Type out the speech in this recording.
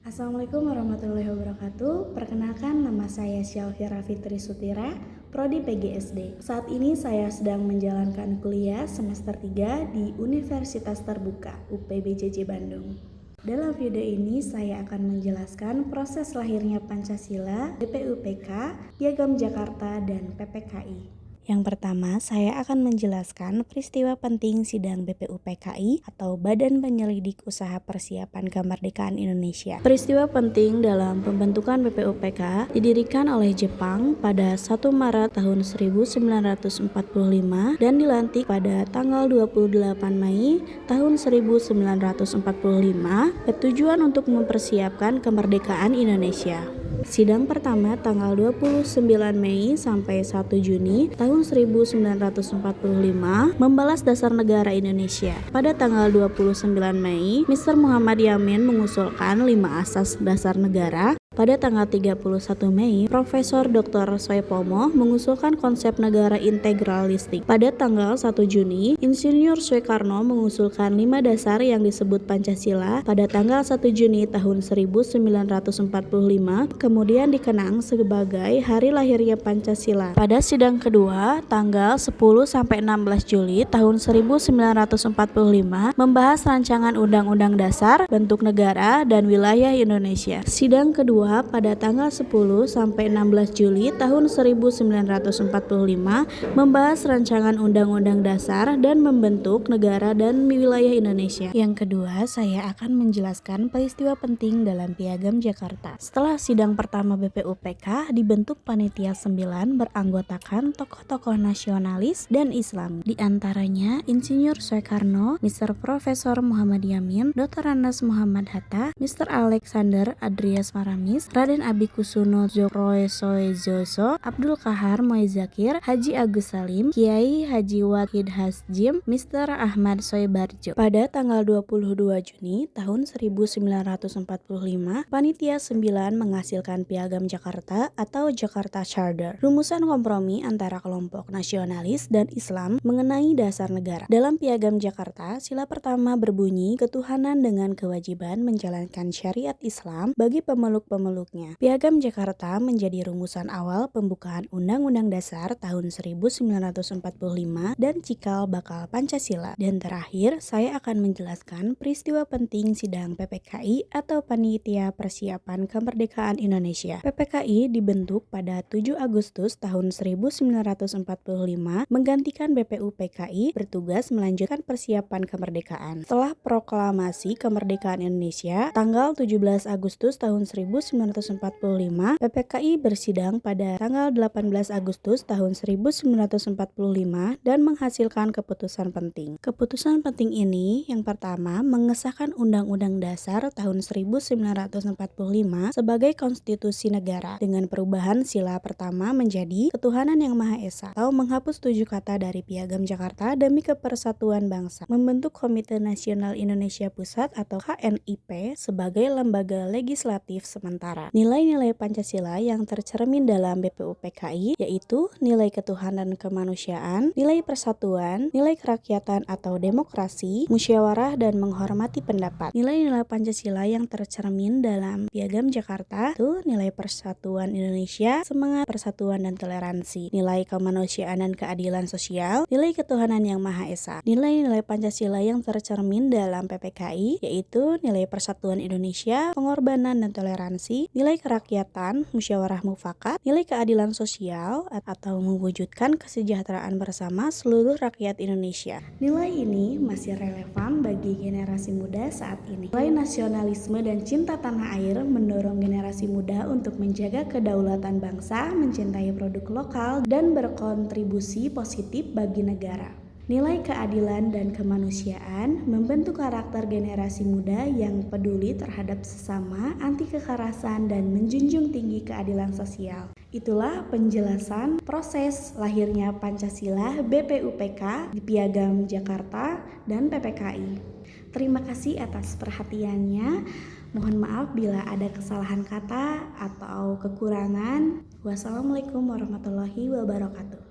Assalamualaikum warahmatullahi wabarakatuh. Perkenalkan, nama saya Syalfira Fitri Sutira, Prodi PGSD. Saat ini saya sedang menjalankan kuliah semester 3 di Universitas Terbuka UPBJJ Bandung. Dalam video ini saya akan menjelaskan proses lahirnya Pancasila, BPUPK, Piagam Jakarta, dan PPKI. Yang pertama, saya akan menjelaskan peristiwa penting sidang BPUPKI atau Badan Penyelidik Usaha Persiapan Kemerdekaan Indonesia. Peristiwa penting dalam pembentukan BPUPK didirikan oleh Jepang pada 1 Maret tahun 1945 dan dilantik pada tanggal 28 Mei tahun 1945 bertujuan untuk mempersiapkan kemerdekaan Indonesia. Sidang pertama tanggal 29 Mei sampai 1 Juni tahun 1945 membalas dasar negara Indonesia. Pada tanggal 29 Mei, Mr. Muhammad Yamin mengusulkan 5 asas dasar negara. Pada tanggal 31 Mei, Profesor Dr. Soepomo mengusulkan konsep negara integralistik. Pada tanggal 1 Juni, Insinyur Soekarno mengusulkan 5 dasar yang disebut Pancasila. Pada tanggal 1 Juni tahun 1945, kemudian dikenang sebagai hari lahirnya Pancasila. Pada sidang kedua, tanggal 10-16 Juli tahun 1945, membahas rancangan Undang-Undang Dasar, bentuk negara, dan wilayah Indonesia. Sidang kedua pada tanggal 10-16 Juli tahun 1945 membahas rancangan Undang-Undang Dasar dan membentuk negara dan wilayah Indonesia. Yang kedua, saya akan menjelaskan peristiwa penting dalam Piagam Jakarta. Setelah sidang pertama BPUPK, dibentuk Panitia 9 beranggotakan tokoh-tokoh nasionalis dan Islam. Di antaranya Insinyur Soekarno, Mr. Profesor Muhammad Yamin, Dr. Anas Muhammad Hatta, Mr. Alexander Andreas Maramis, Raden Abikusuno Djokroesoejoso, Abdul Kahar Moezakir, Haji Agus Salim, Kiai Haji Wahid Hasyim, Mr. Ahmad Soebarjo. Pada tanggal 22 Juni tahun 1945, Panitia 9 menghasilkan Piagam Jakarta atau Jakarta Charter, rumusan kompromi antara kelompok nasionalis dan Islam mengenai dasar negara. Dalam Piagam Jakarta, sila pertama berbunyi ketuhanan dengan kewajiban menjalankan syariat Islam bagi pemeluknya. Piagam Jakarta menjadi rumusan awal pembukaan Undang-Undang Dasar tahun 1945 dan cikal bakal Pancasila. Dan terakhir, saya akan menjelaskan peristiwa penting sidang PPKI atau Panitia Persiapan Kemerdekaan Indonesia. PPKI dibentuk pada 7 Agustus tahun 1945 menggantikan BPUPKI bertugas melanjutkan persiapan kemerdekaan. Setelah proklamasi kemerdekaan Indonesia tanggal 17 Agustus tahun 1945, PPKI bersidang pada tanggal 18 Agustus tahun 1945 dan menghasilkan keputusan penting. Keputusan penting ini yang pertama mengesahkan Undang-Undang Dasar tahun 1945 sebagai konstitusi negara dengan perubahan sila pertama menjadi ketuhanan yang Maha Esa atau menghapus 7 kata dari Piagam Jakarta demi kepersatuan bangsa, membentuk Komite Nasional Indonesia Pusat atau KNIP sebagai lembaga legislatif sementara. Nilai-nilai Pancasila yang tercermin dalam BPUPKI yaitu nilai ketuhanan kemanusiaan, nilai persatuan, nilai kerakyatan atau demokrasi, musyawarah dan menghormati pendapat. Nilai-nilai Pancasila yang tercermin dalam Piagam Jakarta itu nilai persatuan Indonesia, semangat persatuan dan toleransi, nilai kemanusiaan dan keadilan sosial, nilai ketuhanan yang Maha Esa. Nilai-nilai Pancasila yang tercermin dalam PPKI yaitu nilai persatuan Indonesia, pengorbanan dan toleransi, nilai kerakyatan, musyawarah mufakat, nilai keadilan sosial atau mewujudkan kesejahteraan bersama seluruh rakyat Indonesia. Nilai ini masih relevan bagi generasi muda saat ini. Nilai nasionalisme dan cinta tanah air mendorong generasi muda untuk menjaga kedaulatan bangsa, mencintai produk lokal, dan berkontribusi positif bagi negara. Nilai keadilan dan kemanusiaan membentuk karakter generasi muda yang peduli terhadap sesama, anti kekerasan, dan menjunjung tinggi keadilan sosial. Itulah penjelasan proses lahirnya Pancasila, BPUPK, di Piagam Jakarta, dan PPKI. Terima kasih atas perhatiannya. Mohon maaf bila ada kesalahan kata atau kekurangan. Wassalamualaikum warahmatullahi wabarakatuh.